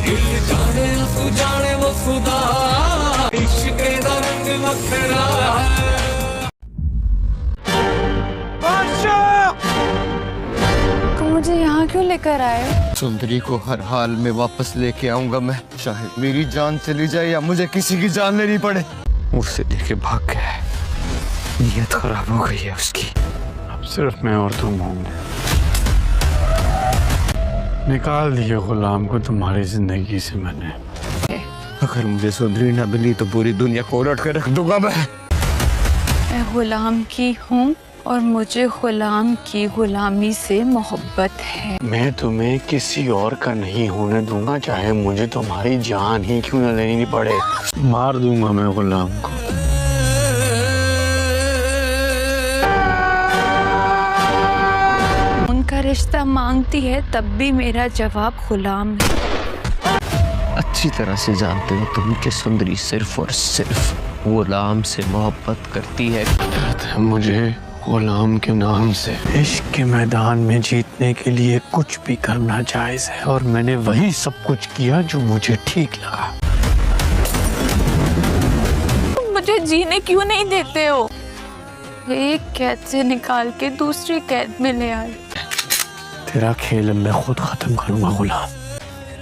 जाने तू जाने वो खुदा इश्क दा रंग वखरा है। तो मुझे यहाँ क्यों लेकर आए? सुंदरी को हर हाल में वापस लेके आऊंगा मैं, चाहे मेरी जान चली जाए या मुझे किसी की जान लेनी पड़े। मुझसे लेके भाग गया है, नीयत खराब हो गई है उसकी। अब सिर्फ मैं और तुम होंगे। निकाल दिया गुलाम को तुम्हारी जिंदगी से मैंने। अगर मुझे सुंदरी न मिली तो पूरी दुनिया को उलट कर रख दूंगा मैं गुलाम की हूँ और मुझे गुलाम की गुलामी से मोहब्बत है। मैं तुम्हें किसी और का नहीं होने दूंगा, चाहे मुझे तुम्हारी जान ही क्यों न लेनी पड़े। मार दूंगा मैं गुलाम को। उनका रिश्ता मांगती है तब भी मेरा जवाब गुलाम है। अच्छी तरह से जानते हो तुम कि सुंदरी सिर्फ और सिर्फ गुलाम से मोहब्बत करती है। मुझे गुलाम के नाम से इश्क के मैदान में जीतने के लिए कुछ भी करना जायज है, और मैंने वही सब कुछ किया जो मुझे ठीक लगा। मुझे जीने क्यों नहीं देते हो? एक कैद से निकाल के दूसरी कैद में ले आए। तेरा खेल मैं खुद खत्म करूंगा गुलाम।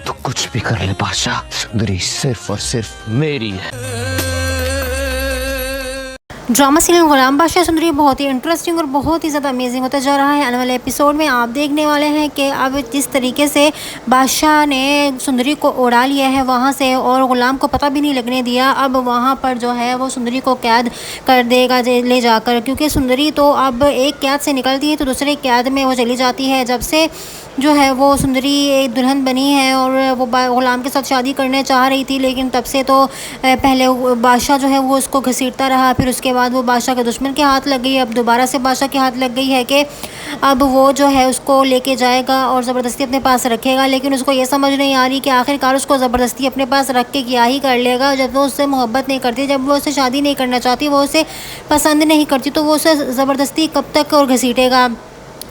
तो कुछ भी कर ले बादशाह, सुंदरी सिर्फ और सिर्फ मेरी है। ड्रामा सीरियल गुलाम बादशाह सुंदरी बहुत ही इंटरेस्टिंग और बहुत ही ज़्यादा अमेजिंग होता जा रहा है। आने वाले एपिसोड में आप देखने वाले हैं कि अब जिस तरीके से बादशाह ने सुंदरी को उड़ा लिया है वहाँ से और गुलाम को पता भी नहीं लगने दिया, अब वहाँ पर जो है वो सुंदरी को कैद कर देगा ले जाकर, क्योंकि सुंदरी तो अब एक कैद से निकलती है तो दूसरे कैद में वो चली जाती है। जब से जो है वो सुंदरी एक दुल्हन बनी है और वो गुलाम के साथ शादी करने चाह रही थी, लेकिन तब से तो पहले बादशाह जो है वो उसको घसीटता रहा, फिर उसके बाद वो बादशाह के दुश्मन के हाथ लग गई। अब दोबारा से बादशाह के हाथ लग गई है कि अब वो जो है उसको लेके जाएगा और ज़बरदस्ती अपने पास रखेगा, लेकिन उसको ये समझ नहीं आ रही कि आखिरकार उसको ज़बरदस्ती अपने पास रख के क्या ही कर लेगा। जब वो उससे मोहब्बत नहीं करती, जब वो उससे शादी नहीं करना चाहती, वो उसे पसंद नहीं करती, तो वो उसे ज़बरदस्ती कब तक और घसीटेगा।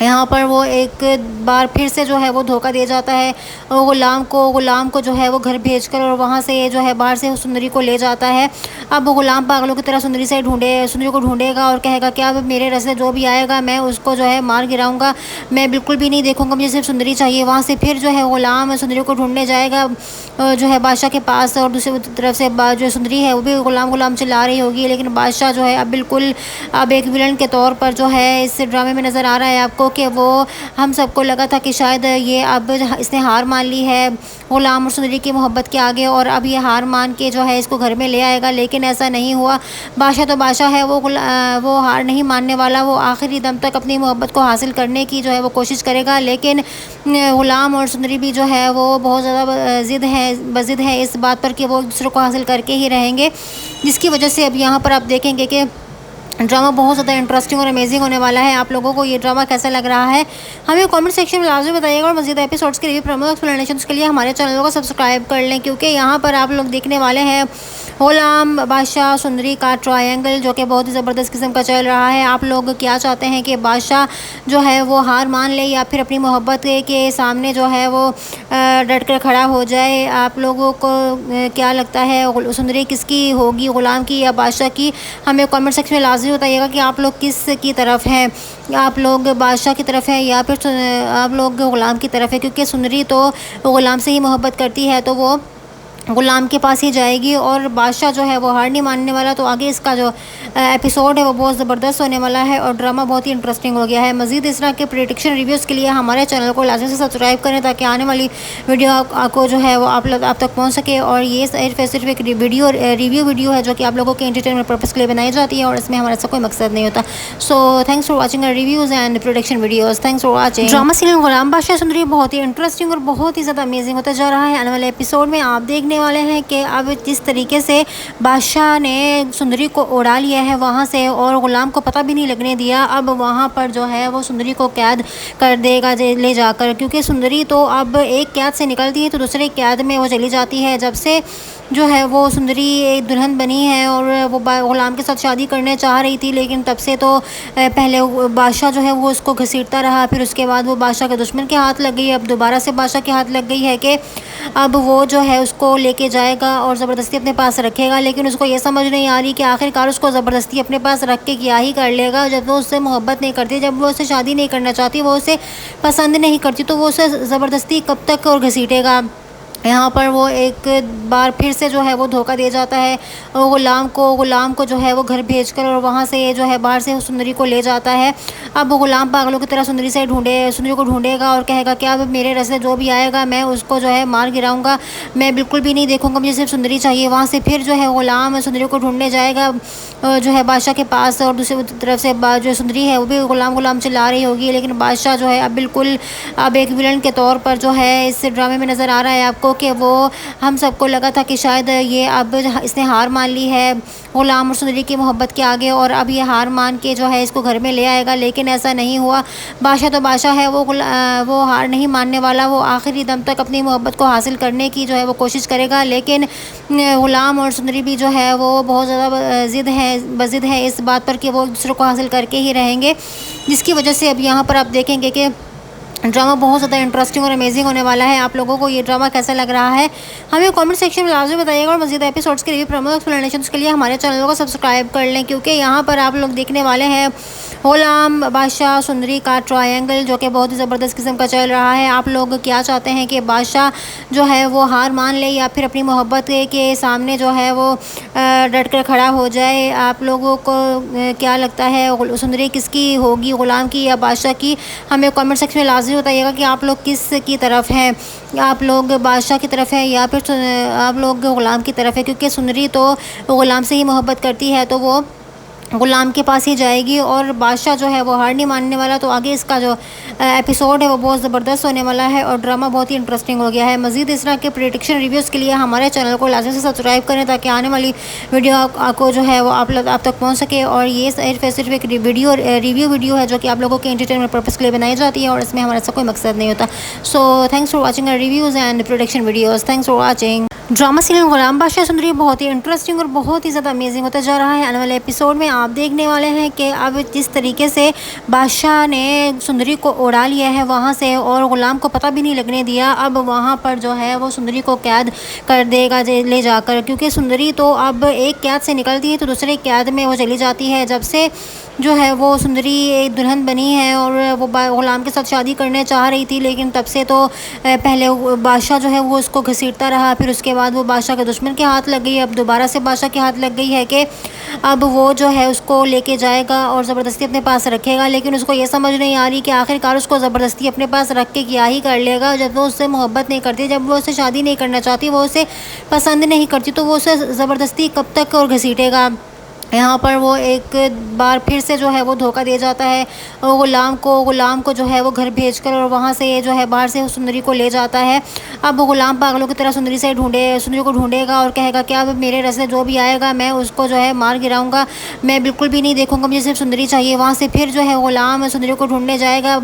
यहाँ पर वो एक बार फिर से जो है वो धोखा दे जाता है और गुलाम को जो है वो घर भेजकर और वहाँ से जो है बाहर से सुंदरी को ले जाता है। अब गुलाम पागलों की तरह सुंदरी को ढूंढेगा और कहेगा कि अब मेरे रास्ते जो भी आएगा मैं उसको जो है मार गिराऊंगा, मैं बिल्कुल भी नहीं देखूंगा, मुझे सिर्फ सुंदरी चाहिए। वहाँ से फिर जो है गुलाम सुंदरी को ढूंढने जाएगा जो है बादशाह के पास, और दूसरी तरफ से जो सुंदरी है वो भी गुलाम चिल्ला रही होगी, लेकिन बादशाह जो है अब बिल्कुल अब एक विलन के तौर पर जो है इस ड्रामे में नज़र आ रहा है आपको कि वो हम सबको लगा था कि शायद ये अब इसने हार मान ली है गुलाम और सुंदरी की मोहब्बत के आगे, और अब ये हार मान के जो है इसको घर में ले आएगा, लेकिन ऐसा नहीं हुआ। बादशाह तो बादशाह है, वो हार नहीं मानने वाला, वो आखिरी दम तक अपनी मोहब्बत को हासिल करने की जो है वो कोशिश करेगा। लेकिन गुलाम और सुंदरी भी जो है वो बहुत ज़्यादा ज़िद है इस बात पर कि वो एक दूसरे को हासिल करके ही रहेंगे, जिसकी वजह से अब यहाँ पर आप देखेंगे कि ड्रामा बहुत ज़्यादा इंटरेस्टिंग और अमेजिंग होने वाला है। आप लोगों को ये ड्रामा कैसा लग रहा है हमें कमेंट सेक्शन में लाजमी बताइएगा, और मज़ीद एपिसोड्स के रिव्यू प्रमोट एक्सप्लेनेशंस के लिए हमारे चैनल को सब्सक्राइब कर लें, क्योंकि यहाँ पर आप लोग देखने वाले हैं गुलाम बादशाह सुंदरी का ट्रायंगल जो कि बहुत ही ज़बरदस्त किस्म का चल रहा है। आप लोग क्या चाहते हैं कि बादशाह जो है वो हार मान ले या फिर अपनी मोहब्बत के सामने जो है वो डट कर खड़ा हो जाए? आप लोगों को क्या लगता है सुंदरी किसकी होगी, गुलाम की या बादशाह की? हमें कमेंट सेक्शन में लाजमी बताइएगा कि आप लोग किस की तरफ हैं, आप लोग बादशाह की तरफ हैं या फिर आप लोग गुलाम की तरफ है, क्योंकि सुंदरी तो गुलाम से ही मोहब्बत करती है तो वो गुलाम के पास ही जाएगी, और बादशाह जो है वो हार नहीं मानने वाला। तो आगे इसका जो एपिसोड है वो बहुत ज़बरदस्त होने वाला है और ड्रामा बहुत ही इंटरेस्टिंग हो गया है। मज़ीद इस तरह के प्रेडिक्शन रिव्यूज़ के लिए हमारे चैनल को लाजमी से सब्सक्राइब करें ताकि आने वाली वीडियो आपको जो है वो आप तक पहुँच सके। और ये सिर्फ एक रिव्यू वीडियो है जो कि आप लोगों के एंटरटेनमेंट पर्पज़ के लिए बनाई जाती है और इसमें हमारा ऐसा कोई मकसद नहीं होता। So thanks for watching reviews and production videos. Thanks for watching. Drama serial Ghulam Badshah Sundari बहुत ही इंटरेस्टिंग और बहुत ही ज़्यादा अमेजिंग होता जा रहा है। आने वाले एपिसोड में आप देखने देखने वाले हैं कि अब जिस तरीके से बादशाह ने सुंदरी को उड़ा लिया है वहाँ से और ग़ुलाम को पता भी नहीं लगने दिया, अब वहाँ पर जो है वो सुंदरी को कैद कर देगा ले जाकर, क्योंकि सुंदरी तो अब एक कैद से निकलती है तो दूसरे कैद में वो चली जाती है। जब से जो है वो सुंदरी एक दुल्हन बनी है और वो ग़ुलाम के साथ शादी करने चाह रही थी, लेकिन तब से तो पहले बादशाह जो है वो उसको घसीटता रहा, फिर उसके बाद वो बादशाह के दुश्मन के हाथ लग गई, अब दोबारा से बादशाह के हाथ लग गई है कि अब वो जो है उसको लेके जाएगा और ज़बरदस्ती अपने पास रखेगा। लेकिन उसको ये समझ नहीं आ रही कि आखिरकार उसको ज़बरदस्ती अपने पास रख के क्या ही कर लेगा। जब वो उससे मोहब्बत नहीं करती, जब वो उससे शादी नहीं करना चाहती, वो उसे पसंद नहीं करती, तो वो उसे ज़बरदस्ती कब तक और घसीटेगा। यहाँ पर वो एक बार फिर से जो है वो धोखा दे जाता है और ग़ुलाम को जो है वो घर भेजकर और वहाँ से जो है बाहर से सुंदरी को ले जाता है। अब वो ग़ुलाम पागलों की तरह सुंदरी को ढूंढेगा और कहेगा कि अब मेरे रास्ते जो भी आएगा मैं उसको जो है मार गिराऊंगा, मैं बिल्कुल भी नहीं देखूंगा, मुझे सिर्फ सुंदरी चाहिए। वहाँ से फिर जो है ग़ुलाम सुंदरी को ढूंढने जाएगा जो है बादशाह के पास, और दूसरी तरफ से जो सुंदरी है वो भी ग़ुलाम चिल्ला रही होगी, लेकिन बादशाह जो है अब बिल्कुल अब एक विलन के तौर पर जो है इस ड्रामे में नज़र आ रहा है आपको कि वो हम सबको लगा था कि शायद ये अब इसने हार मान ली है ग़ुलाम और सुंदरी की मोहब्बत के आगे और अब ये हार मान के जो है इसको घर में ले आएगा, लेकिन ऐसा नहीं हुआ। बादशाह तो बादशाह है, वो हार नहीं मानने वाला, वो आखिरी दम तक अपनी मोहब्बत को हासिल करने की जो है वो कोशिश करेगा। लेकिन ग़ुलाम और सुंदरी भी जो है वो बहुत ज़्यादा ज़िद है इस बात पर कि वो एक दूसरे को हासिल करके ही रहेंगे, जिसकी वजह से अब यहाँ पर आप देखेंगे कि ड्रामा बहुत ज़्यादा इंटरेस्टिंग और अमेजिंग होने वाला है। आप लोगों को ये ड्रामा कैसा लग रहा है हमें कमेंट सेक्शन में लाजमी बताइएगा, और मज़ीद एपिसोड्स के रिव्यू प्रमोट एक्सप्लेनेशंस के लिए हमारे चैनल को सब्सक्राइब कर लें, क्योंकि यहाँ पर आप लोग देखने वाले हैं ग़ुलाम बादशाह सुंदरी का ट्रायंगल जो कि बहुत ही ज़बरदस्त किस्म का चल रहा है। आप लोग क्या चाहते हैं कि बादशाह जो है वो हार मान ले या फिर अपनी मोहब्बत के सामने जो है वो डट कर खड़ा हो जाए? आप लोगों को क्या लगता है सुंदरी किसकी होगी, ग़ुलाम की या बादशाह की? हमें कमेंट सेक्शन में लाजमी बताइएगा कि आप लोग किस की तरफ हैं, आप लोग बादशाह की तरफ है या फिर आप लोग ग़ुलाम की तरफ है, क्योंकि सुंदरी तो ग़ुलाम से ही मोहब्बत करती है तो वो ग़ुलाम के पास ही जाएगी और बादशाह जो है वो हार नहीं मानने वाला। तो आगे इसका जो एपिसोड है वो बहुत ज़बरदस्त होने वाला है और ड्रामा बहुत ही इंटरेस्टिंग हो गया है। मज़ीद इस तरह के प्रेडिक्शन रिव्यूज़ के लिए हमारे चैनल को लाजमी से सब्सक्राइब करें ताकि आने वाली वीडियो आपको जो है वो आप तक पहुँच सके। और ये सिर्फ एक रिव्यू वीडियो है जो कि आप लोगों के एंटरटेनमेंट पर्पज़ के लिए बनाई जाती है और इसमें हमारा ऐसा कोई मकसद नहीं होता। So thanks for watching our reviews and production videos. Thanks for watching. Drama serial Ghulam Badshah Sundari बहुत ही इंटरेस्टिंग और बहुत ही ज़्यादा अमेजिंग होता जा रहा है। आने वाले एपिसोड में आप देखने वाले हैं कि अब जिस तरीके से बादशाह ने सुंदरी को उड़ा लिया है वहाँ से और ग़ुलाम को पता भी नहीं लगने दिया, अब वहाँ पर जो है वो सुंदरी को कैद कर देगा ले जाकर, क्योंकि सुंदरी तो अब एक कैद से निकलती है तो दूसरे कैद में वो चली जाती है। जब से जो है वो सुंदरी एक दुल्हन बनी है और वो ग़ुलाम के साथ शादी करने चाह रही थी, लेकिन तब से तो पहले बादशाह जो है वो उसको घसीटता रहा, फिर उसके बाद वो बादशाह के दुश्मन के हाथ लग गई, अब दोबारा से बादशाह के हाथ लग गई है कि अब वो जो है उसको लेके जाएगा और ज़बरदस्ती अपने पास रखेगा। लेकिन उसको ये समझ नहीं आ रही कि आखिरकार उसको ज़बरदस्ती अपने पास रख के क्या ही कर लेगा। जब वो उससे मोहब्बत नहीं करती, जब वो उससे शादी नहीं करना चाहती, वो उसे पसंद नहीं करती, तो वो उसे ज़बरदस्ती कब तक और घसीटेगा। यहाँ पर वो एक बार फिर से जो है वो धोखा दे जाता है और ग़ुलाम को जो है वो घर भेजकर और वहाँ से जो है बाहर से सुंदरी को ले जाता है। अब वो ग़ुलाम पागलों की तरह सुंदरी को ढूंढेगा और कहेगा कि अब मेरे रास्ते जो भी आएगा मैं उसको जो है मार गिराऊंगा, मैं बिल्कुल भी नहीं देखूंगा, मुझे सिर्फ सुंदरी चाहिए। वहाँ से फिर जो है ग़ुलाम सुंदरी को ढूंढने जाएगा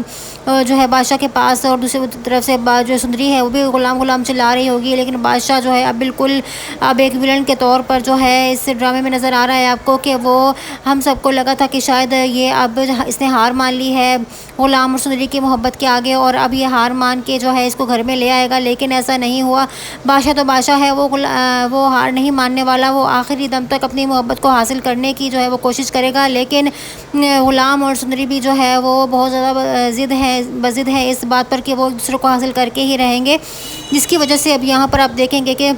जो है बादशाह के पास, और दूसरी तरफ से जो सुंदरी है वो भी ग़ुलाम चिल्ला रही होगी, लेकिन बादशाह जो है अब बिल्कुल अब एक विलन के तौर पर जो है इस ड्रामे में नज़र आ रहा है आपको कि वो हम सबको लगा था कि शायद ये अब इसने हार मान ली है ग़ुलाम और सुंदरी की मोहब्बत के आगे और अब ये हार मान के जो है इसको घर में ले आएगा, लेकिन ऐसा नहीं हुआ। बादशाह तो बादशाह है, वो हार नहीं मानने वाला, वो आखिरी दम तक अपनी मोहब्बत को हासिल करने की जो है वो कोशिश करेगा। लेकिन ग़ुलाम और सुंदरी भी जो है वो बहुत ज़्यादा ज़िद है इस बात पर कि वो एक दूसरे को हासिल करके ही रहेंगे, जिसकी वजह से अब यहाँ पर आप देखेंगे कि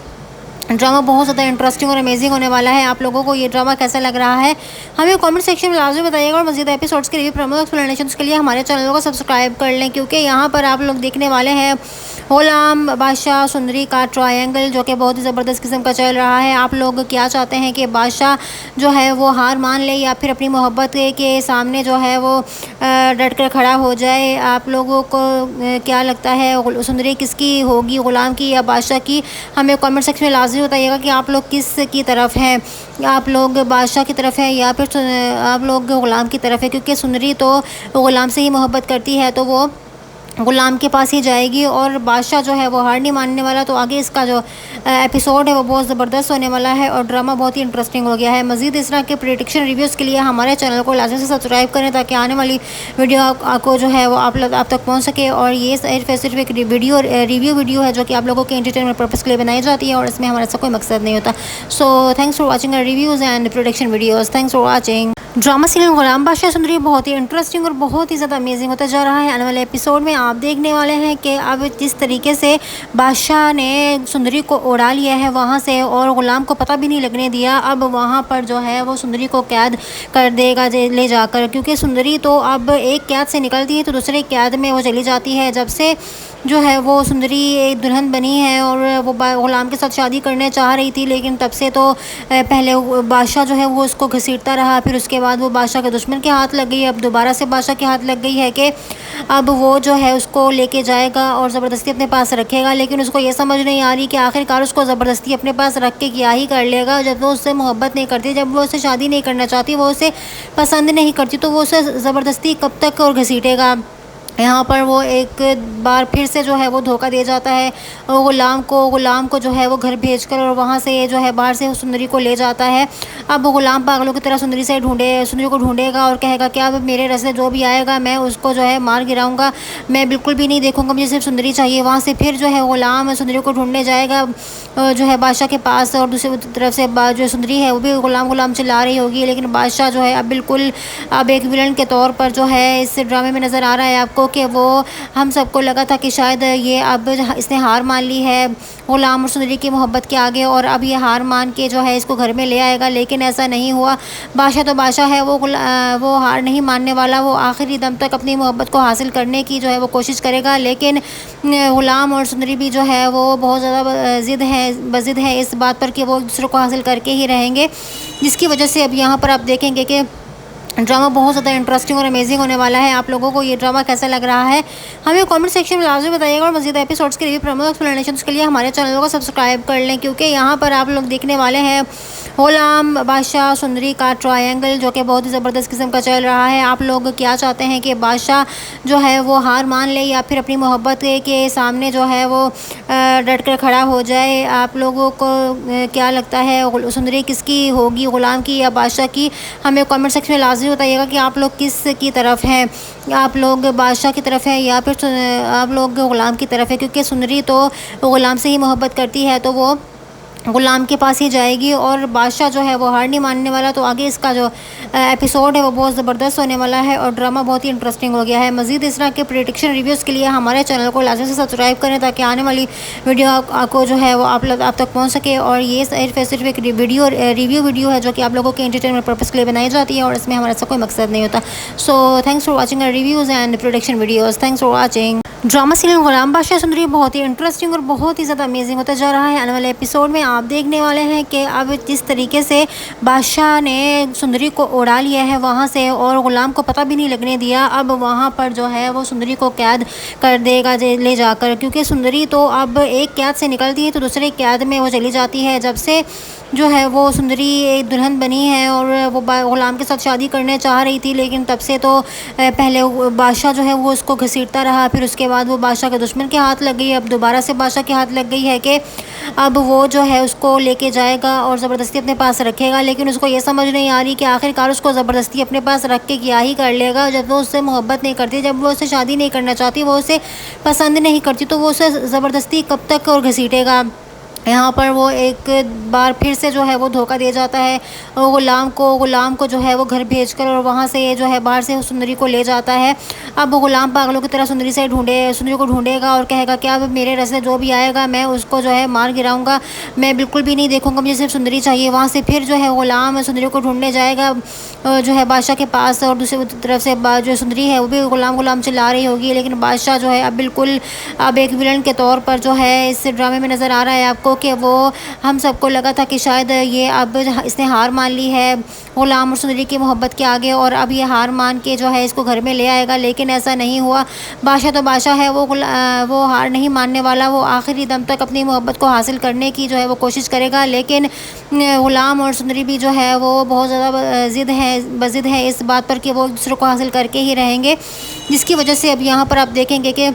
ड्रामा बहुत ज़्यादा इंटरेस्टिंग और अमेजिंग होने वाला है। आप लोगों को ये ड्रामा कैसा लग रहा है हमें कमेंट सेक्शन में लाजमी बताइएगा, और मज़ीद एपिसोड्स के रिव्यू प्रमोट एक्सप्लेनेशंस के लिए हमारे चैनल को सब्सक्राइब कर लें, क्योंकि यहाँ पर आप लोग देखने वाले हैं गुलाम बादशाह सुंदरी का ट्रायंगल जो कि बहुत ही ज़बरदस्त किस्म का चल रहा है। आप लोग क्या चाहते हैं कि बादशाह जो है वो हार मान ले या फिर अपनी मोहब्बत के सामने जो है वो डट कर खड़ा हो जाए? आप लोगों को क्या लगता है सुंदरी किसकी होगी, गुलाम की या बादशाह की? हमें कमेंट सेक्शन में लाजमी बताइएगा कि आप लोग किस की तरफ हैं। आप लोग बादशाह की तरफ है या फिर आप लोग गुलाम की तरफ है? क्योंकि सुंदरी तो गुलाम से ही मोहब्बत करती है तो वो गुलाम के पास ही जाएगी और बादशाह जो है वो हार नहीं मानने वाला। तो आगे इसका जो एपिसोड है वो बहुत ज़बरदस्त होने वाला है और ड्रामा बहुत ही इंटरेस्टिंग हो गया है। मज़ीद इस तरह के प्रेडिक्शन रिव्यूज़ के लिए हमारे चैनल को लाजमी से सब्सक्राइब करें ताकि आने वाली वीडियो आपको जो है वो आप तक पहुँच सके। और ये सिर्फ एक रिव्यू वीडियो है जो कि आप लोगों के एंटरटेनमेंट पर्पज़ के लिए बनाई जाती है और इसमें हमारा ऐसा कोई मकसद नहीं होता। So thanks for watching our reviews and production videos. Thanks for watching. Drama serial Ghulam Badshah Sundari बहुत ही इंटरेस्टिंग और बहुत ही ज़्यादा अमेजिंग होता जा रहा है। आने वाले एपिसोड में आप देखने वाले हैं कि अब जिस तरीके से बादशाह ने सुंदरी को उड़ा लिया है वहाँ से और गुलाम को पता भी नहीं लगने दिया, अब वहाँ पर जो है वो सुंदरी को कैद कर देगा ले जाकर। क्योंकि सुंदरी तो अब एक कैद से निकलती है तो दूसरे कैद में वो चली जाती है। जब से जो है वो सुंदरी एक दुल्हन बनी है और वो गुलाम के साथ शादी करने चाह रही थी, लेकिन तब से तो पहले बादशाह जो है वो उसको घसीटता रहा, फिर उसके बाद वो बादशाह के दुश्मन के हाथ लग गई। अब दोबारा से बादशाह के हाथ लग गई है कि अब वो जो है उसको लेके जाएगा और ज़बरदस्ती अपने पास रखेगा। लेकिन उसको ये समझ नहीं आ रही कि आखिरकार उसको ज़बरदस्ती अपने पास रख के क्या ही कर लेगा। जब वो उससे मोहब्बत नहीं करती, जब वो उससे शादी नहीं करना चाहती, वो उसे पसंद नहीं करती, तो वो उसे ज़बरदस्ती कब तक और घसीटेगा। यहाँ पर वो एक बार फिर से जो है वो धोखा दे जाता है और गुलाम को जो है वो घर भेजकर और वहाँ से जो है बाहर से सुंदरी को ले जाता है। अब गुलाम पागलों की तरह सुंदरी को ढूंढेगा और कहेगा कि अब मेरे रास्ते जो भी आएगा मैं उसको जो है मार गिराऊंगा, मैं बिल्कुल भी नहीं देखूंगा, मुझे सिर्फ सुंदरी चाहिए। वहाँ से फिर जो है गुलाम सुंदरी को ढूंढने जाएगा जो है बादशाह के पास और दूसरी तरफ से जो सुंदरी है वो भी गुलाम चिल्ला रही होगी। लेकिन बादशाह जो है अब बिल्कुल एक विलन के तौर पर जो है इस ड्रामे में नज़र आ रहा है आपको कि वो हम सबको लगा था कि शायद ये अब इसने हार मान ली है गुलाम और सुंदरी की मोहब्बत के आगे और अब ये हार मान के जो है इसको घर में ले आएगा, लेकिन ऐसा नहीं हुआ। बादशाह तो बादशाह है, वो हार नहीं मानने वाला, वो आखिरी दम तक अपनी मोहब्बत को हासिल करने की जो है वो कोशिश करेगा। लेकिन गुलाम और सुंदरी भी जो है वो बहुत ज़्यादा ज़िद है इस बात पर कि वो एक दूसरे को हासिल करके ही रहेंगे, जिसकी वजह से अब यहाँ पर आप देखेंगे कि ड्रामा बहुत ज़्यादा इंटरेस्टिंग और अमेजिंग होने वाला है। आप लोगों को ये ड्रामा कैसा लग रहा है हमें कमेंट सेक्शन में लाजमी बताइएगा और मज़ीद एपिसोड्स के रिव्यू प्रमोट एक्सप्लेनेशंस के लिए हमारे चैनल को सब्सक्राइब कर लें, क्योंकि यहाँ पर आप लोग देखने वाले हैं गुलाम बादशाह सुंदरी का ट्रायंगल जो कि बहुत ही ज़बरदस्त किस्म का चल रहा है। आप लोग क्या चाहते हैं कि बादशाह जो है वो हार मान ले या फिर अपनी मोहब्बत के सामने जो है वो डट कर खड़ा हो जाए? आप लोगों को क्या लगता है सुंदरी किसकी होगी, गुलाम की या बादशाह की? हमें कमेंट सेक्शन में लाजमी बताइएगा कि आप लोग किस की तरफ हैं। आप लोग बादशाह की तरफ है या फिर आप लोग गुलाम की तरफ है? क्योंकि सुंदरी तो गुलाम से ही मोहब्बत करती है तो वो गुलाम के पास ही जाएगी और बादशाह जो है वो हार नहीं मानने वाला। तो आगे इसका जो एपिसोड है वो बहुत ज़बरदस्त होने वाला है और ड्रामा बहुत ही इंटरेस्टिंग हो गया है। मज़ीद इस तरह के प्रेडिक्शन रिव्यूज़ के लिए हमारे चैनल को लाजमी से सब्सक्राइब करें ताकि आने वाली वीडियो आपको जो है वो आप तक पहुँच सके। और ये सिर्फ एक रिव्यू वीडियो है जो कि आप लोगों के एंटरटेनमेंट पर्पज़ के लिए बनाई जाती है और इसमें हमारा ऐसा कोई मकसद नहीं होता। So thanks for watching our reviews and production videos. Thanks for watching. Drama serial Ghulam Badshah Sundari बहुत ही इंटरेस्टिंग और बहुत ही ज़्यादा अमेजिंग होता जा रहा है। आने वाले एपिसोड में आप देखने वाले हैं कि अब जिस तरीके से बादशाह ने सुंदरी को उड़ा लिया है वहाँ से और गुलाम को पता भी नहीं लगने दिया, अब वहाँ पर जो है वो सुंदरी को कैद कर देगा ले जाकर। क्योंकि सुंदरी तो अब एक कैद से निकलती है तो दूसरे कैद में वो चली जाती है। जब से जो है वो सुंदरी एक दुल्हन बनी है और वो गुलाम के साथ शादी करने चाह रही थी, लेकिन तब से तो पहले बादशाह जो है वो उसको घसीटता रहा, फिर उसके बाद वो बादशाह के दुश्मन के हाथ लग गई। अब दोबारा से बादशाह के हाथ लग गई है कि अब वो जो है उसको लेके जाएगा और ज़बरदस्ती अपने पास रखेगा। लेकिन उसको ये समझ नहीं आ रही कि आखिरकार उसको ज़बरदस्ती अपने पास रख के क्या ही कर लेगा। जब वो उससे मोहब्बत नहीं करती, जब वो उससे शादी नहीं करना चाहती, वो उसे पसंद नहीं करती, तो वो उसे ज़बरदस्ती कब तक और घसीटेगा। यहाँ पर वो एक बार फिर से जो है वो धोखा दे जाता है और गुलाम को जो है वो घर भेजकर और वहाँ से जो है बाहर से सुंदरी को ले जाता है। अब वो गुलाम पागलों की तरह सुंदरी को ढूंढेगा और कहेगा कि अब मेरे रास्ते जो भी आएगा मैं उसको जो है मार गिराऊंगा, मैं बिल्कुल भी नहीं देखूंगा, मुझे सिर्फ सुंदरी चाहिए। वहाँ से फिर जो है गुलाम सुंदरी को ढूंढने जाएगा जो है बादशाह के पास, और दूसरी तरफ से जो सुंदरी है वो भी गुलाम चिल्ला रही होगी। लेकिन बादशाह जो है अब एक विलन के तौर पर जो है इस ड्रामे में नज़र आ रहा है आपको कि वो हम सबको लगा था कि शायद ये अब इसने हार मान ली है गुलाम और सुंदरी की मोहब्बत के आगे, और अब ये हार मान के जो है इसको घर में ले आएगा। लेकिन ऐसा नहीं हुआ। बादशाह तो बादशाह है, वो हार नहीं मानने वाला, वो आखिरी दम तक अपनी मोहब्बत को हासिल करने की जो है वो कोशिश करेगा। लेकिन गुलाम और सुंदरी भी जो है वो बहुत ज़्यादा ज़िद है इस बात पर कि वो एक दूसरे को हासिल करके ही रहेंगे, जिसकी वजह से अब यहाँ पर आप देखेंगे कि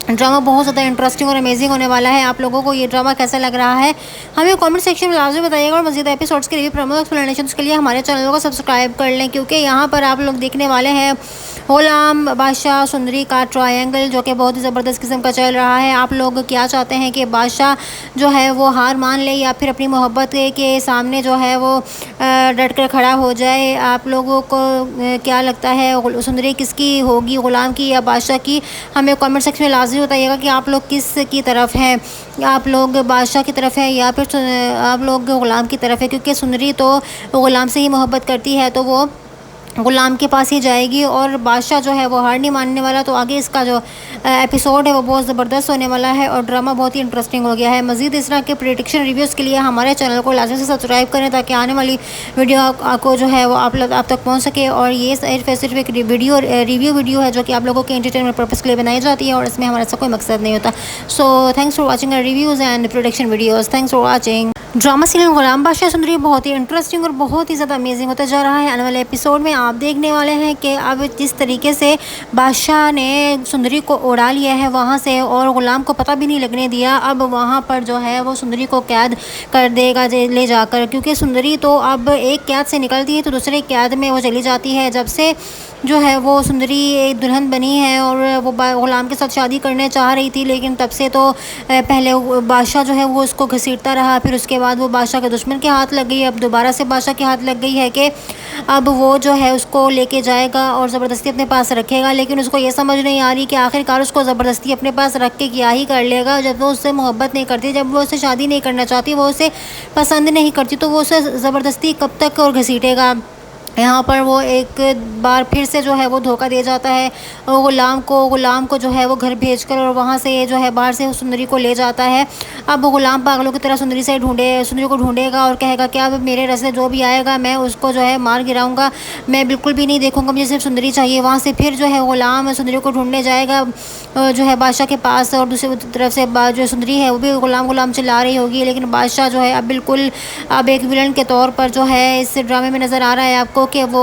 ड्रामा बहुत ज़्यादा इंटरेस्टिंग और अमेजिंग होने वाला है। आप लोगों को ये ड्रामा कैसा लग रहा है हमें कमेंट सेक्शन में लाजमी बताइएगा, और मज़ीद एपिसोड्स के रिव्यू प्रमोट एक्सप्लेनेशंस के लिए हमारे चैनल को सब्सक्राइब कर लें, क्योंकि यहाँ पर आप लोग देखने वाले हैं गुलाम बादशाह सुंदरी का ट्रायंगल जो कि बहुत ही ज़बरदस्त किस्म का चल रहा है। आप लोग क्या चाहते हैं कि बादशाह जो है वो हार मान ले या फिर अपनी मोहब्बत के सामने जो है वो डट कर खड़ा हो जाए? आप लोगों को क्या लगता है सुंदरी किसकी होगी, गुलाम की या बादशाह की? हमें कमेंट सेक्शन में लाजमी बताइएगा कि आप लोग किस की तरफ हैं। आप लोग बादशाह की तरफ है या फिर आप लोग गुलाम की तरफ है? क्योंकि सुंदरी तो गुलाम से ही मोहब्बत करती है तो वो गुलाम के पास ही जाएगी, और बादशाह जो है वो हार नहीं मानने वाला। तो आगे इसका जो एपिसोड है वो बहुत ज़बरदस्त होने वाला है और ड्रामा बहुत ही इंटरेस्टिंग हो गया है। मज़ीद इस तरह के प्रेडिक्शन रिव्यूज़ के लिए हमारे चैनल को लाजमी से सब्सक्राइब करें ताकि आने वाली वीडियो आपको जो है वो आप तक पहुँच सके। और ये सिर्फ एक रिव्यू वीडियो है जो कि आप लोगों के एंटरटेनमेंट पर्पज़ के लिए बनाई जाती है, और इसमें हमारा ऐसा कोई मकसद नहीं होता। So thanks for watching reviews and production videos. Thanks for watching. Drama serial Ghulam Badshah Sundari बहुत ही इंटरेस्टिंग और बहुत ही ज़्यादा अमेजिंग होता जा रहा है। आने वाले एपिसोड में आप देखने वाले हैं कि अब जिस तरीके से बादशाह ने सुंदरी को उड़ा लिया है वहाँ से और गुलाम को पता भी नहीं लगने दिया, अब वहाँ पर जो है वो सुंदरी को कैद कर देगा ले जाकर, क्योंकि सुंदरी तो अब एक कैद से निकलती है तो दूसरे कैद में वो चली जाती है। जब से जो है वो सुंदरी एक दुल्हन बनी है और वो गुलाम के साथ शादी करने चाह रही थी, लेकिन तब से तो पहले बादशाह जो है वो उसको घसीटता रहा, फिर उसके बाद वो बादशाह के दुश्मन के हाथ लग गई, अब दोबारा से बादशाह के हाथ लग गई है कि अब वो जो है उसको लेके जाएगा और ज़बरदस्ती अपने पास रखेगा। लेकिन उसको ये समझ नहीं आ रही कि आखिरकार उसको ज़बरदस्ती अपने पास रख के क्या ही कर लेगा, जब वो उससे मोहब्बत नहीं करती, जब वो उससे शादी नहीं करना चाहती, वो उसे पसंद नहीं करती, तो वो उसे ज़बरदस्ती कब तक और घसीटेगा। यहाँ पर वो एक बार फिर से जो है वो धोखा दे जाता है और गुलाम को जो है वो घर भेजकर और वहाँ से जो है बाहर से सुंदरी को ले जाता है। अब वो गुलाम पागलों की तरह सुंदरी को ढूंढेगा और कहेगा कि अब मेरे रास्ते जो भी आएगा मैं उसको जो है मार गिराऊंगा, मैं बिल्कुल भी नहीं देखूंगा, मुझे सिर्फ सुंदरी चाहिए। वहाँ से फिर जो है गुलाम सुंदरी को ढूंढने जाएगा जो है बादशाह के पास, और दूसरी तरफ से जो सुंदरी है वो भी गुलाम चिल्ला रही होगी। लेकिन बादशाह जो है अब एक विलन के तौर पर जो है इस ड्रामे में नज़र आ रहा है आपको कि वो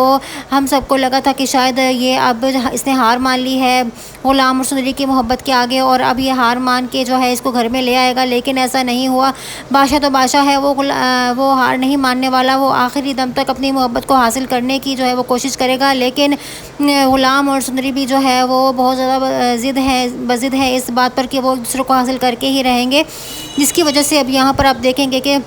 हम सबको लगा था कि शायद ये अब इसने हार मान ली है गुलाम और सुंदरी की मोहब्बत के आगे, और अब ये हार मान के जो है इसको घर में ले आएगा। लेकिन ऐसा नहीं हुआ। बादशाह तो बादशाह है, वो हार नहीं मानने वाला, वो आखिरी दम तक अपनी मोहब्बत को हासिल करने की जो है वो कोशिश करेगा। लेकिन गुलाम और सुंदरी भी जो है वो बहुत ज़्यादा ज़िद है इस बात पर कि वो एक दूसरे को हासिल करके ही रहेंगे, जिसकी वजह से अब यहाँ पर आप देखेंगे कि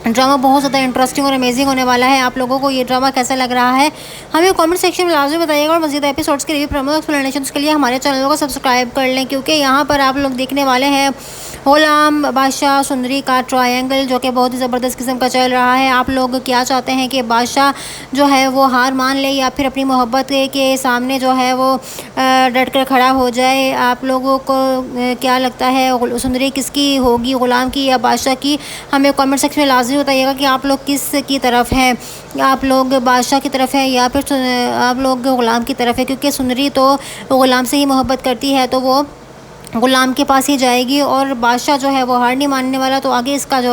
ड्रामा बहुत ज़्यादा इंटरेस्टिंग और अमेजिंग होने वाला है। आप लोगों को ये ड्रामा कैसा लग रहा है हमें कमेंट सेक्शन में लाजमी बताइएगा, और मज़ीद एपिसोड्स के रिव्यू प्रमोट एक्सप्लेनेशंस के लिए हमारे चैनल को सब्सक्राइब कर लें, क्योंकि यहाँ पर आप लोग देखने वाले हैं गुलाम बादशाह सुंदरी का ट्रायंगल जो कि बहुत ही ज़बरदस्त किस्म का चल रहा है। आप लोग क्या चाहते हैं कि बादशाह जो है वो हार मान ले या फिर अपनी मोहब्बत के सामने जो है वो डट कर खड़ा हो जाए? आप लोगों को क्या लगता है सुंदरी किसकी होगी, गुलाम की या बादशाह की? हमें कमेंट सेक्शन में लाजमी बताइएगा कि आप लोग किस की तरफ हैं। आप लोग बादशाह की तरफ है या फिर आप लोग गुलाम की तरफ है? क्योंकि सुंदरी तो गुलाम से ही मोहब्बत करती है तो वो गुलाम के पास ही जाएगी, और बादशाह जो है वो हार नहीं मानने वाला। तो आगे इसका जो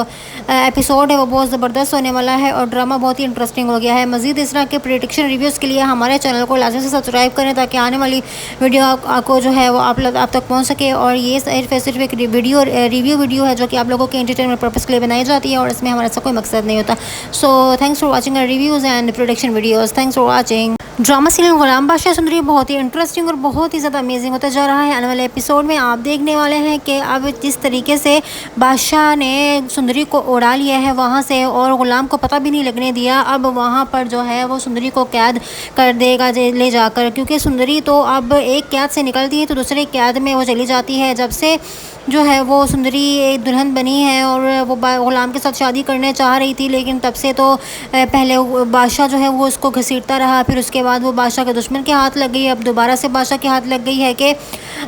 एपिसोड है वो बहुत ज़बरदस्त होने वाला है और ड्रामा बहुत ही इंटरेस्टिंग हो गया है। मज़ीद इस तरह के प्रेडिक्शन रिव्यूज़ के लिए हमारे चैनल को लाजमी से सब्सक्राइब करें ताकि आने वाली वीडियो आपको जो है वो आप तक पहुँच सके। और ये सिर्फ एक रिव्यू वीडियो है जो कि आप लोगों के एंटरटेनमेंट पर्पज़ के लिए बनाई जाती है, और इसमें हमारा ऐसा कोई मकसद नहीं होता। So thanks for watching reviews and production videos. Thanks for watching. Drama serial Ghulam Badshah Sundari बहुत ही इंटरेस्टिंग और बहुत ही ज़्यादा अमेजिंग होता जा रहा है। आने वाले एपिसोड में आप देखने वाले हैं कि अब जिस तरीके से बादशाह ने सुंदरी को उड़ा लिया है वहाँ से और गुलाम को पता भी नहीं लगने दिया। अब वहाँ पर जो है वो सुंदरी को कैद कर देगा ले जाकर, क्योंकि सुंदरी तो अब एक कैद से निकलती है तो दूसरे कैद में वो चली जाती है। जब से जो है वो सुंदरी एक दुल्हन बनी है और वो गुलाम के साथ शादी करने चाह रही थी, लेकिन तब से तो पहले बादशाह जो है वो उसको घसीटता रहा, फिर उसके बाद वो बादशाह के दुश्मन के हाथ लग गई। अब दोबारा से बादशाह के हाथ लग गई है कि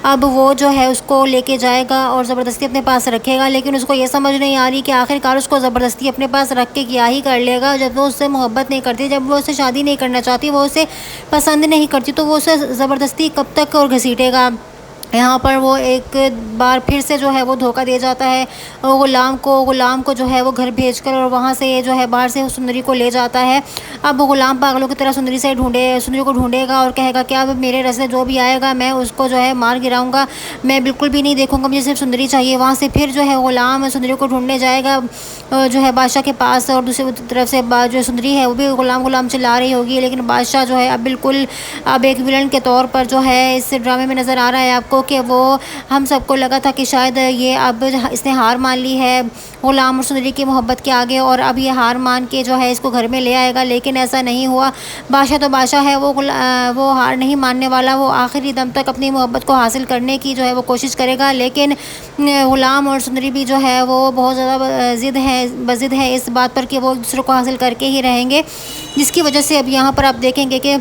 अब वो जो है उसको लेके जाएगा और ज़बरदस्ती अपने पास रखेगा, लेकिन उसको ये समझ नहीं आ रही कि आखिरकार उसको ज़बरदस्ती अपने पास रख के क्या ही कर लेगा। जब वो उससे मोहब्बत नहीं करती, जब वो उससे शादी नहीं करना चाहती, वो उसे पसंद नहीं करती, तो वो उसे ज़बरदस्ती कब तक और घसीटेगा। यहाँ पर वो एक बार फिर से जो है वो धोखा दे जाता है और गुलाम को जो है वो घर भेजकर और वहाँ से जो है बाहर से सुंदरी को ले जाता है। अब वो गुलाम पागलों की तरह सुंदरी को ढूंढेगा और कहेगा कि अब मेरे रास्ते जो भी आएगा मैं उसको जो है मार गिराऊंगा, मैं बिल्कुल भी नहीं देखूंगा, मुझे सिर्फ सुंदरी चाहिए। वहाँ से फिर जो है गुलाम सुंदरी को ढूंढने जाएगा जो है बादशाह के पास, और दूसरी तरफ से जो सुंदरी है वो भी गुलाम चिल्ला रही होगी, लेकिन बादशाह जो है अब बिल्कुल अब एक विलन के तौर पर जो है इस ड्रामे में नज़र आ रहा है आपको कि वो हम सबको लगा था कि शायद ये अब इसने हार मान ली है गुलाम और सुंदरी की मोहब्बत के आगे और अब ये हार मान के जो है इसको घर में ले आएगा, लेकिन ऐसा नहीं हुआ। बादशाह तो बादशाह है, वो हार नहीं मानने वाला, वो आखिरी दम तक अपनी मोहब्बत को हासिल करने की जो है वो कोशिश करेगा, लेकिन गुलाम और सुंदरी भी जो है वो बहुत ज़्यादा ज़िद है इस बात पर कि वो एक दूसरे को हासिल करके ही रहेंगे, जिसकी वजह से अब यहाँ पर आप देखेंगे कि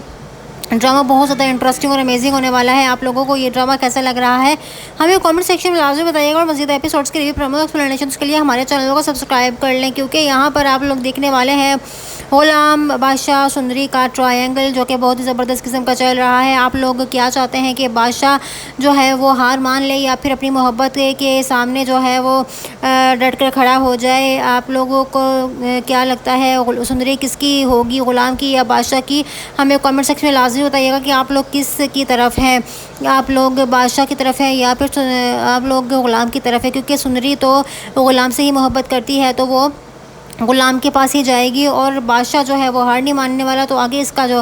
ड्रामा बहुत ज़्यादा इंटरेस्टिंग और अमेजिंग होने वाला है। आप लोगों को ये ड्रामा कैसा लग रहा है हमें कमेंट सेक्शन में लाजमी बताइएगा, और मज़ीद एपिसोड्स के रिव्यू प्रमोट एक्सप्लेनेशंस के लिए हमारे चैनल को सब्सक्राइब कर लें, क्योंकि यहाँ पर आप लोग देखने वाले हैं गुलाम बादशाह सुंदरी का ट्रायंगल जो कि बहुत ही ज़बरदस्त किस्म का चल रहा है। आप लोग क्या चाहते हैं कि बादशाह जो है वो हार मान ले या फिर अपनी मोहब्बत के सामने जो है वो डट कर खड़ा हो जाए? आप लोगों को क्या लगता है सुंदरी किसकी होगी, गुलाम की या बादशाह की? हमें कमेंट सेक्शन में लाजमी बताइएगा कि आप लोग किस की तरफ हैं, आप लोग बादशाह की तरफ हैं या फिर आप लोग गुलाम की तरफ है, क्योंकि सुंदरी तो गुलाम से ही मोहब्बत करती है तो वो गुलाम के पास ही जाएगी और बादशाह जो है वो हार नहीं मानने वाला। तो आगे इसका जो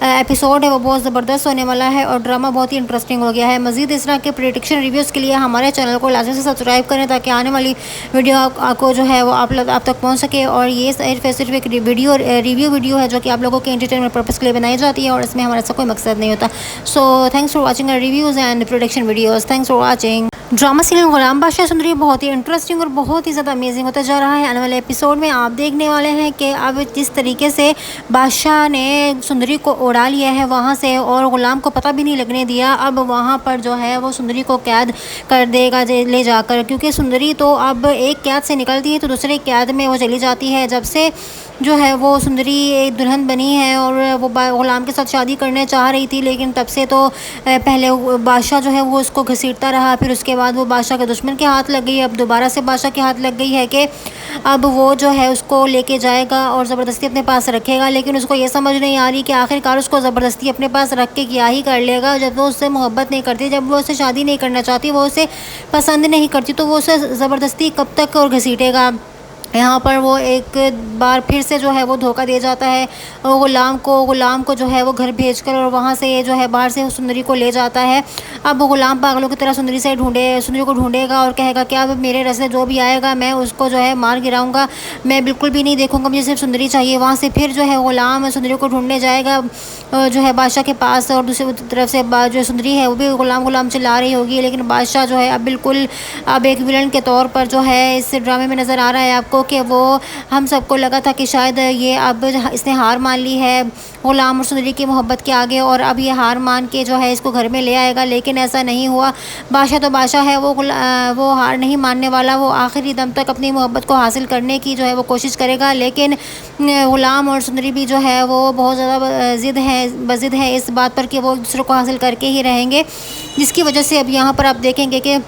एपिसोड है वो बहुत ज़बरदस्त होने वाला है और ड्रामा बहुत ही इंटरेस्टिंग हो गया है। मज़ीद इस तरह के प्रेडिक्शन रिव्यूज़ के लिए हमारे चैनल को लाजमी से सब्सक्राइब करें ताकि आने वाली वीडियो आपको जो है वो आप तक पहुँच सके। और ये सिर्फ एक रिव्यू वीडियो है जो कि आप लोगों के एंटरटेनमेंट पर्पज़ के लिए बनाई जाती है और इसमें हमारा ऐसा कोई मकसद नहीं होता। So thanks for watching our reviews and production videos. Thanks for watching. Drama serial Ghulam Badshah Sundari बहुत ही इंटरेस्टिंग और बहुत ही ज़्यादा अमेजिंग होता जा रहा है। आने वाले एपिसोड में आप देखने वाले हैं कि अब जिस तरीके से बादशाह ने सुंदरी को उड़ा लिया है वहाँ से और गुलाम को पता भी नहीं लगने दिया। अब वहाँ पर जो है वो सुंदरी को कैद कर देगा ले जाकर, क्योंकि सुंदरी तो अब एक कैद से निकलती है तो दूसरे कैद में वो चली जाती है। जब से जो है वो सुंदरी एक दुल्हन बनी है और वो गुलाम के साथ शादी करने चाह रही थी, लेकिन तब से तो पहले बादशाह जो है वो उसको घसीटता रहा, फिर उसके बाद वो बादशाह के दुश्मन के हाथ लग गई। अब दोबारा से बादशाह के हाथ लग गई है कि अब वो जो है उसको लेके जाएगा और ज़बरदस्ती अपने पास रखेगा, लेकिन उसको ये समझ नहीं आ रही कि आखिरकार उसको ज़बरदस्ती अपने पास रख के क्या ही कर लेगा। जब वो उससे मोहब्बत नहीं करती, जब वो उससे शादी नहीं करना चाहती, वो उसे पसंद नहीं करती, तो वो उसे ज़बरदस्ती कब तक और घसीटेगा। यहाँ पर वो एक बार फिर से जो है वो धोखा दे जाता है और गुलाम को जो है वो घर भेजकर और वहाँ से जो है बाहर से सुंदरी को ले जाता है। अब वो गुलाम पागलों की तरह सुंदरी को ढूंढेगा और कहेगा कि अब मेरे रास्ते जो भी आएगा मैं उसको जो है मार गिराऊंगा, मैं बिल्कुल भी नहीं देखूंगा, मुझे सिर्फ सुंदरी चाहिए। वहाँ से फिर जो है गुलाम सुंदरी को ढूंढने जाएगा जो है बादशाह के पास, और दूसरी तरफ से जो सुंदरी है वो भी गुलाम चिल्ला रही होगी, लेकिन बादशाह जो है अब बिल्कुल अब एक विलन के तौर पर जो है इस ड्रामे में नज़र आ रहा है आपको कि वो हम सबको लगा था कि शायद ये अब इसने हार मान ली है गुलाम और सुंदरी की मोहब्बत के आगे और अब ये हार मान के जो है इसको घर में ले आएगा, लेकिन ऐसा नहीं हुआ। बादशाह तो बादशाह है, वो हार नहीं मानने वाला, वो आखिरी दम तक अपनी मोहब्बत को हासिल करने की जो है वो कोशिश करेगा, लेकिन गुलाम और सुंदरी भी जो है वो बहुत ज़्यादा ज़िद है इस बात पर कि वो एक दूसरे को हासिल करके ही रहेंगे, जिसकी वजह से अब यहाँ पर आप देखेंगे कि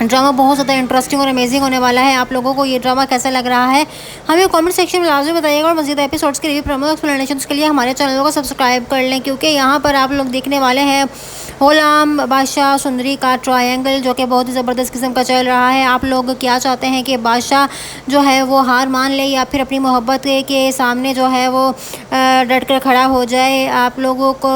ड्रामा बहुत ज़्यादा इंटरेस्टिंग और अमेजिंग होने वाला है। आप लोगों को ये ड्रामा कैसा लग रहा है हमें कमेंट सेक्शन में लाजमी बताइएगा। और मज़ीद एपिसोड्स के रिव्यू प्रमोट एक्सप्लेनेशंस के लिए हमारे चैनल को सब्सक्राइब कर लें, क्योंकि यहाँ पर आप लोग देखने वाले हैं गुलाम बादशाह सुंदरी का ट्रायंगल जो कि बहुत ही ज़बरदस्त किस्म का चल रहा है। आप लोग क्या चाहते हैं कि बादशाह जो है वो हार मान ले या फिर अपनी मोहब्बत के सामने जो है वो डट कर खड़ा हो जाए? आप लोगों को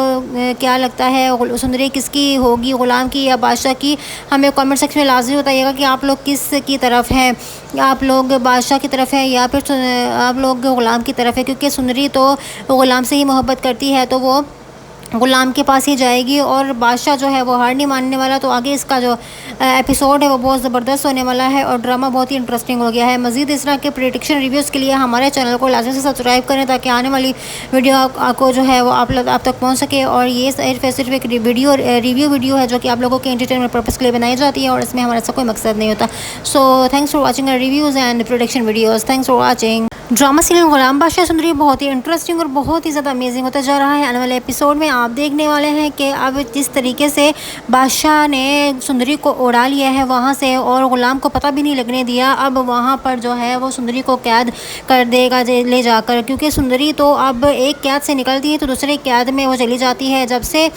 क्या लगता है सुंदरी किसकी होगी, गुलाम की या बादशाह की? हमें कमेंट सेक्शन में लाजमी बताइएगा कि आप लोग किस की तरफ हैं। आप लोग बादशाह की तरफ हैं या फिर आप लोग गुलाम की तरफ है? क्योंकि सुंदरी तो गुलाम से ही मोहब्बत करती है तो वो गुलाम के पास ही जाएगी और बादशाह जो है वो हार नहीं मानने वाला। तो आगे इसका जो एपिसोड है वो बहुत ज़बरदस्त होने वाला है और ड्रामा बहुत ही इंटरेस्टिंग हो गया है। मज़ीद इस तरह के प्रेडिक्शन रिव्यूज़ के लिए हमारे चैनल को लाजमी से सब्सक्राइब करें ताकि आने वाली वीडियो आपको जो है वो आप तक पहुँच सके। और ये सिर्फ एक रिव्यू वीडियो है जो कि आप लोगों के एंटरटेनमेंट पर्पज़ के लिए बनाई जाती है और इसमें हमारा ऐसा कोई मकसद नहीं होता। So thanks for watching our reviews and production videos. Thanks for watching. Drama serial Ghulam Badshah Sundari बहुत ही इंटरेस्टिंग और बहुत ही ज़्यादा अमेजिंग होता जा रहा है। आने वाले एपिसोड में आप देखने वाले हैं कि अब जिस तरीके से बादशाह ने सुंदरी को उड़ा लिया है वहाँ से और गुलाम को पता भी नहीं लगने दिया, अब वहाँ पर जो है वो सुंदरी को कैद कर देगा ले जाकर। क्योंकि सुंदरी तो अब एक कैद से निकलती है तो दूसरे कैद में वो चली जाती है। जब से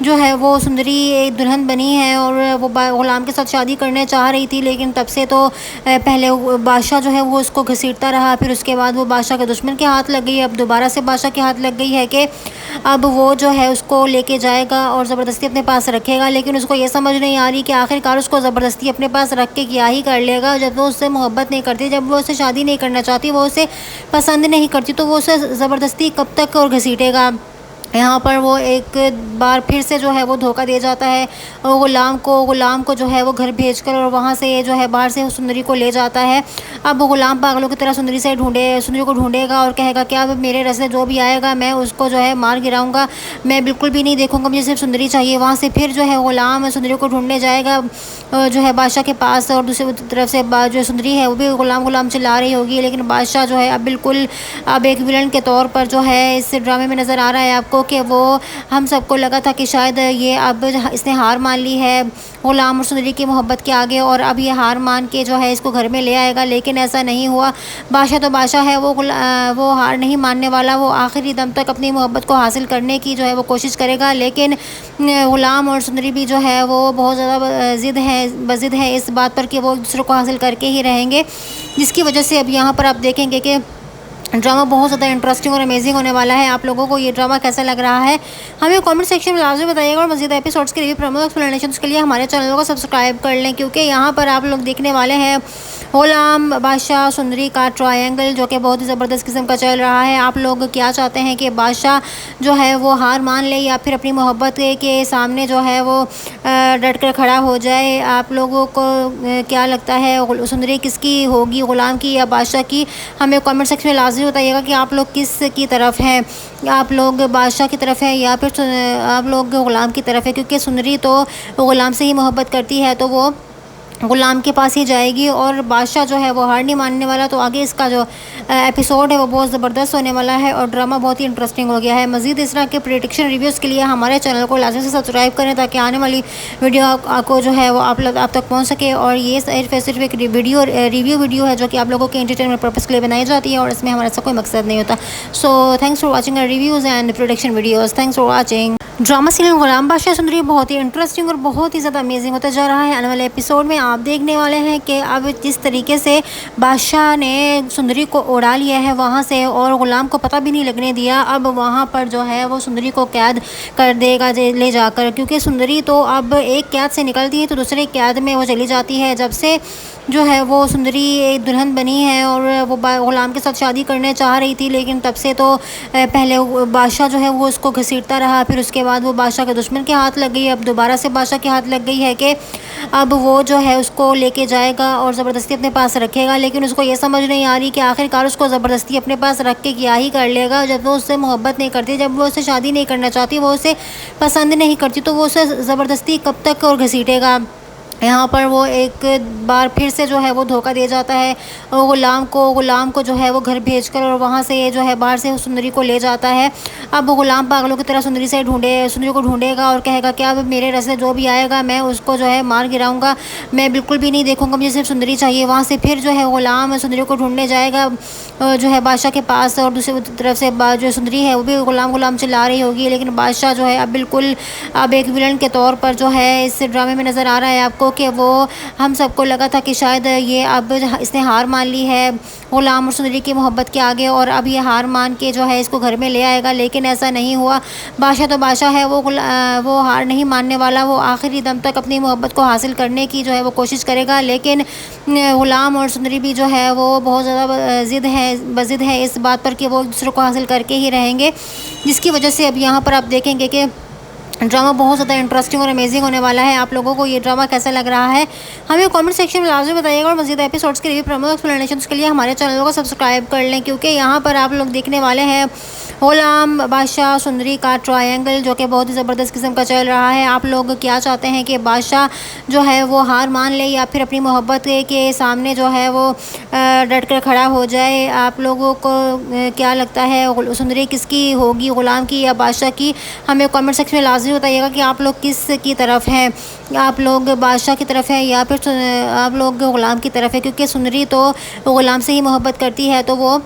जो है वो सुंदरी एक दुल्हन बनी है और वो गुलाम के साथ शादी करने चाह रही थी, लेकिन तब से तो पहले बादशाह जो है वो उसको घसीटता रहा, फिर उसके बाद वो बादशाह के दुश्मन के हाथ लग गई। अब दोबारा से बादशाह के हाथ लग गई है कि अब वो जो है उसको लेके जाएगा और ज़बरदस्ती अपने पास रखेगा। लेकिन उसको ये समझ नहीं आ रही कि आखिरकार उसको ज़बरदस्ती अपने पास रख के क्या ही कर लेगा। जब वो उससे मोहब्बत नहीं करती, जब वो उससे शादी नहीं करना चाहती, वो उसे पसंद नहीं करती, तो वो उसे ज़बरदस्ती कब तक और घसीटेगा। यहाँ पर वो एक बार फिर से जो है वो धोखा दे जाता है और गुलाम को जो है वो घर भेजकर और वहाँ से जो है बाहर से सुंदरी को ले जाता है। अब गुलाम पागलों की तरह सुंदरी को ढूंढेगा और कहेगा कि अब मेरे रास्ते जो भी आएगा मैं उसको जो है मार गिराऊंगा, मैं बिल्कुल भी नहीं देखूंगा, मुझे सिर्फ सुंदरी चाहिए। वहाँ से फिर जो है गुलाम सुंदरी को ढूंढने जाएगा जो है बादशाह के पास और दूसरी तरफ से जो सुंदरी है वो भी गुलाम चिल्ला रही होगी। लेकिन बादशाह जो है अब बिल्कुल अब एक विलन के तौर पर जो है इस ड्रामे में नज़र आ रहा है आपको कि वो हम सबको लगा था कि शायद ये अब इसने हार मान ली है गुलाम और सुंदरी की मोहब्बत के आगे और अब ये हार मान के जो है इसको घर में ले आएगा, लेकिन ऐसा नहीं हुआ। बादशाह तो बादशाह है, वो हार नहीं मानने वाला, वो आखिरी दम तक अपनी मोहब्बत को हासिल करने की जो है वो कोशिश करेगा। लेकिन गुलाम और सुंदरी भी जो है वो बहुत ज़्यादा ज़िद है इस बात पर कि वो एक दूसरे को हासिल करके ही रहेंगे, जिसकी वजह से अब यहाँ पर आप देखेंगे कि ड्रामा बहुत ज़्यादा इंटरेस्टिंग और अमेजिंग होने वाला है। आप लोगों को ये ड्रामा कैसा लग रहा है हमें कमेंट सेक्शन में लाजमी बताइएगा। और मज़ीद एपिसोड्स के रिव्यू प्रमोट एक्सप्लेनेशंस के लिए हमारे चैनल को सब्सक्राइब कर लें, क्योंकि यहाँ पर आप लोग देखने वाले हैं गुलाम बादशाह सुंदरी का ट्रायंगल जो कि बहुत ही ज़बरदस्त किस्म का चल रहा है। आप लोग क्या चाहते हैं कि बादशाह जो है वो हार मान ले या फिर अपनी मोहब्बत के सामने जो है वो डट कर खड़ा हो जाए? आप लोगों को क्या लगता है सुंदरी किसकी होगी, गुलाम की या बादशाह की? हमें कमेंट सेक्शन में लाजमी बताइएगा कि आप लोग किस की तरफ हैं। आप लोग बादशाह की तरफ हैं या फिर आप लोग गुलाम की तरफ है? क्योंकि सुंदरी तो गुलाम से ही मोहब्बत करती है तो वो गुलाम के पास ही जाएगी और बादशाह जो है वो हार नहीं मानने वाला। तो आगे इसका जो एपिसोड है वो बहुत ज़बरदस्त होने वाला है और ड्रामा बहुत ही इंटरेस्टिंग हो गया है। मज़ीद इस तरह के प्रेडिक्शन रिव्यूज़ के लिए हमारे चैनल को लाजमी से सब्सक्राइब करें ताकि आने वाली वीडियो आपको जो है वो आप तक पहुँच सके। और ये सिर्फ एक रिव्यू वीडियो है जो कि आप लोगों के एंटरटेनमेंट पर्पज़ के लिए बनाई जाती है और इसमें हमारा ऐसा कोई मकसद नहीं होता। So thanks for watching our reviews and production videos. Thanks for watching. Drama serial Ghulam Badshah Sundari बहुत ही इंटरेस्टिंग और बहुत ही ज़्यादा अमेजिंग होता जा रहा है। आने वाले एपिसोड में आप देखने वाले हैं कि अब जिस तरीके से बादशाह ने सुंदरी को उड़ा लिया है वहाँ से और गुलाम को पता भी नहीं लगने दिया, अब वहाँ पर जो है वो सुंदरी को कैद कर देगा ले जाकर। क्योंकि सुंदरी तो अब एक कैद से निकलती है तो दूसरे कैद में वो चली जाती है। जब से जो है वो सुंदरी एक दुल्हन बनी है और वो गुलाम के साथ शादी करने चाह रही थी, लेकिन तब से तो पहले बादशाह जो है वो उसको घसीटता रहा, फिर उसके बाद वो बादशाह के दुश्मन के हाथ लग गई। अब दोबारा से बादशाह के हाथ लग गई है कि अब वो जो है उसको लेके जाएगा और ज़बरदस्ती अपने पास रखेगा। लेकिन उसको ये समझ नहीं आ रही कि आखिरकार उसको ज़बरदस्ती अपने पास रख के क्या ही कर लेगा। जब वो उससे मोहब्बत नहीं करती, जब वो उससे शादी नहीं करना चाहती, वो उसे पसंद नहीं करती, तो वो उसे ज़बरदस्ती कब तक और घसीटेगा। यहाँ पर वो एक बार फिर से जो है वो धोखा दे जाता है और गुलाम को जो है वो घर भेजकर और वहाँ से जो है बाहर से सुंदरी को ले जाता है। अब वो गुलाम पागलों की तरह सुंदरी को ढूंढेगा और कहेगा कि अब मेरे रास्ते जो भी आएगा मैं उसको जो है मार गिराऊंगा, मैं बिल्कुल भी नहीं देखूंगा, मुझे सिर्फ सुंदरी चाहिए। वहाँ से फिर जो है गुलाम सुंदरी को ढूंढने जाएगा जो है बादशाह के पास, और दूसरी तरफ से जो सुंदरी है वो भी गुलाम चिल्ला रही होगी। लेकिन बादशाह जो है अब एक विलन के तौर पर जो है इस ड्रामे में नज़र आ रहा है आपको कि वो हम सबको लगा था कि शायद ये अब इसने हार मान ली है गुलाम और सुंदरी की मोहब्बत के आगे, और अब ये हार मान के जो है इसको घर में ले आएगा। लेकिन ऐसा नहीं हुआ। बादशाह तो बादशाह है, वो हार नहीं मानने वाला, वो आखिरी दम तक अपनी मोहब्बत को हासिल करने की जो है वो कोशिश करेगा। लेकिन गुलाम और सुंदरी भी जो है वो बहुत ज़्यादा ज़िद है इस बात पर कि वो एक दूसरे को हासिल करके ही रहेंगे, जिसकी वजह से अब यहाँ पर आप देखेंगे कि ड्रामा बहुत ज़्यादा इंटरेस्टिंग और अमेजिंग होने वाला है। आप लोगों को ये ड्रामा कैसा लग रहा है हमें कमेंट सेक्शन में लाजमी बताइएगा, और मज़ीद एपिसोड्स के रिव्यू प्रमोट एक्सप्लेनेशंस के लिए हमारे चैनल को सब्सक्राइब कर लें, क्योंकि यहाँ पर आप लोग देखने वाले हैं गुलाम बादशाह सुंदरी का ट्रायंगल जो कि बहुत ही ज़बरदस्त किस्म का चल रहा है। आप लोग क्या चाहते हैं कि बादशाह जो है वो हार मान ले या फिर अपनी मोहब्बत के सामने जो है वो डट कर खड़ा हो जाए? आप लोगों को क्या लगता है सुंदरी किसकी होगी, गुलाम की या बादशाह की? हमें कमेंट सेक्शन में लाजमी बताइएगा कि आप लोग किस की तरफ हैं। आप लोग बादशाह की तरफ है या फिर आप लोग गुलाम की तरफ है? क्योंकि सुंदरी तो गुलाम से ही मोहब्बत करती है तो वो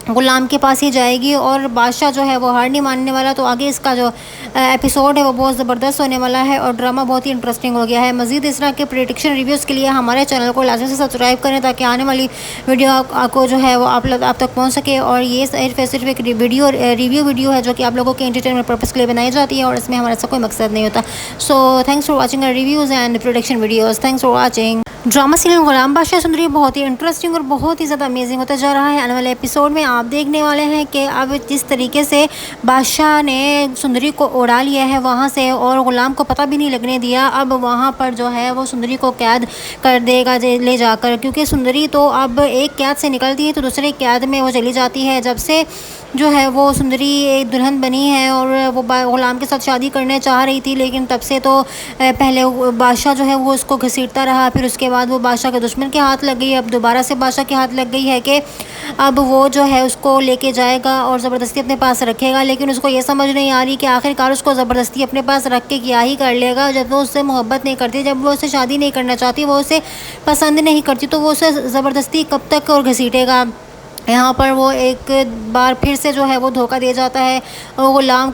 गुलाम के पास ही जाएगी, और बादशाह जो है वो हार नहीं मानने वाला। तो आगे इसका जो एपिसोड है वो बहुत ज़बरदस्त होने वाला है और ड्रामा बहुत ही इंटरेस्टिंग हो गया है। मज़ीद इस तरह के प्रेडिक्शन रिव्यूज़ के लिए हमारे चैनल को लाजमी से सब्सक्राइब करें, ताकि आने वाली वीडियो आपको जो है वो आप तक पहुँच सके। और ये सिर्फ एक रिव्यू वीडियो है जो कि आप लोगों के एंटरटेनमेंट पर्पज़ के लिए बनाई जाती है, और इसमें हमारा ऐसा कोई मकसद नहीं होता। So thanks for watching our reviews and production videos. Thanks for watching. Drama serial Ghulam Badshah Sundari बहुत ही इंटरेस्टिंग और बहुत ही ज़्यादा अमेजिंग होता जा रहा है। आने वाले एपिसोड में आप देखने वाले हैं कि अब जिस तरीके से बादशाह ने सुंदरी को उड़ा लिया है वहाँ से, और गुलाम को पता भी नहीं लगने दिया, अब वहाँ पर जो है वो सुंदरी को कैद कर देगा ले जाकर, क्योंकि सुंदरी तो अब एक कैद से निकलती है तो दूसरे कैद में वो चली जाती है। जब से जो है वो सुंदरी एक दुल्हन बनी है और वो गुलाम के साथ शादी करने चाह रही थी, लेकिन तब से तो पहले बादशाह जो है वो उसको घसीटता रहा, फिर उसके बाद वो बादशाह के दुश्मन के हाथ लग गई, अब दोबारा से बादशाह के हाथ लग गई है कि अब वो जो है उसको लेके जाएगा और ज़बरदस्ती अपने पास रखेगा। लेकिन उसको ये समझ नहीं आ रही कि आखिरकार उसको ज़बरदस्ती अपने पास रख के क्या ही कर लेगा, जब वो उससे मोहब्बत नहीं करती, जब वो उससे शादी नहीं करना चाहती, वो उसे पसंद नहीं करती, तो वो उसे ज़बरदस्ती कब तक और घसीटेगा। यहाँ पर वो एक बार फिर से जो है वो धोखा दे जाता है और गुलाम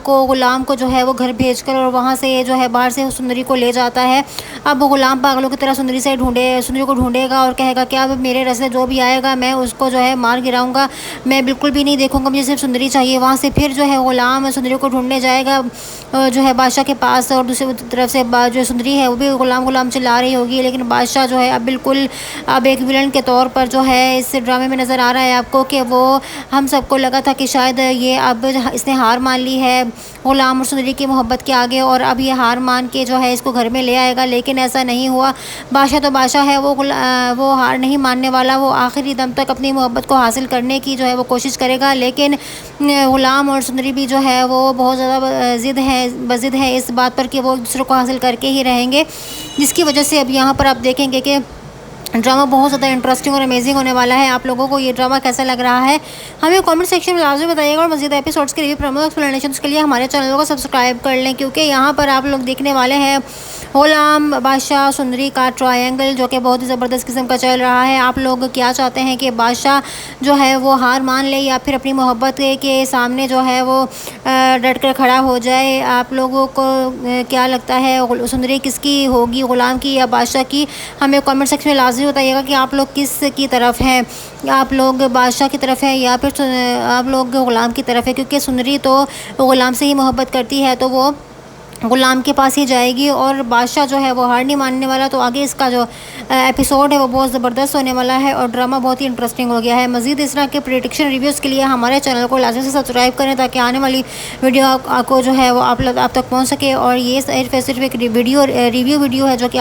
को जो है वो घर भेजकर और वहाँ से जो है बाहर से सुंदरी को ले जाता है। अब वो गुलाम पागलों की तरह सुंदरी को ढूंढेगा और कहेगा कि अब मेरे रास्ते जो भी आएगा मैं उसको जो है मार गिराऊंगा, मैं बिल्कुल भी नहीं देखूंगा, मुझे सिर्फ सुंदरी चाहिए। वहाँ से फिर जो है गुलाम सुंदरी को ढूंढने जाएगा जो है बादशाह के पास, और दूसरी तरफ से जो सुंदरी है वो भी गुलाम चिल्ला रही होगी। लेकिन बादशाह जो है अब एक विलन के तौर पर जो है इस ड्रामे में नज़र आ रहा है आपको कि वो हम सबको लगा था कि शायद ये अब इसने हार मान ली है गुलाम और सुंदरी की मोहब्बत के आगे, और अब ये हार मान के जो है इसको घर में ले आएगा। लेकिन ऐसा नहीं हुआ। बादशाह तो बादशाह है, वो हार नहीं मानने वाला, वो आखिरी दम तक अपनी मोहब्बत को हासिल करने की जो है वो कोशिश करेगा। लेकिन गुलाम और सुंदरी भी जो है वो बहुत ज़्यादा ज़िद है इस बात पर कि वो एक दूसरे को हासिल करके ही रहेंगे, जिसकी वजह से अब यहाँ पर आप देखेंगे कि ड्रामा बहुत ज़्यादा इंटरेस्टिंग और अमेजिंग होने वाला है। आप लोगों को ये ड्रामा कैसा लग रहा है हमें कमेंट सेक्शन में लाजमी बताइएगा, और मज़ीद एपिसोड्स के रिव्यू प्रमोट एक्सप्लेनेशंस के लिए हमारे चैनल को सब्सक्राइब कर लें, क्योंकि यहाँ पर आप लोग देखने वाले हैं गुलाम बादशाह सुंदरी का ट्रायंगल जो कि बहुत ही ज़बरदस्त किस्म का चल रहा है। आप लोग क्या चाहते हैं कि बादशाह जो है वो हार मान ले या फिर अपनी मोहब्बत के सामने जो है वो डट कर खड़ा हो जाए? आप लोगों को क्या लगता है सुंदरी किसकी होगी, गुलाम की या बादशाह की? हमें कमेंट सेक्शन में लाजमी बताइएगा कि आप लोग किस की तरफ हैं। आप लोग बादशाह की तरफ है या फिर आप लोग गुलाम की तरफ है? क्योंकि सुंदरी तो गुलाम से ही मोहब्बत करती है तो वो गुलाम के पास ही जाएगी, और बादशाह जो है वो हार नहीं मानने वाला। तो आगे इसका जो एपिसोड है वो बहुत ज़बरदस्त होने वाला है और ड्रामा बहुत ही इंटरेस्टिंग हो गया है। मज़ीद इस तरह के प्रेडिक्शन रिव्यूज़ के लिए हमारे चैनल को लाजमी से सब्सक्राइब करें, ताकि आने वाली वीडियो आपको जो है वो आप तक पहुँच सके। और ये सिर्फ एक रिव्यू वीडियो है जो कि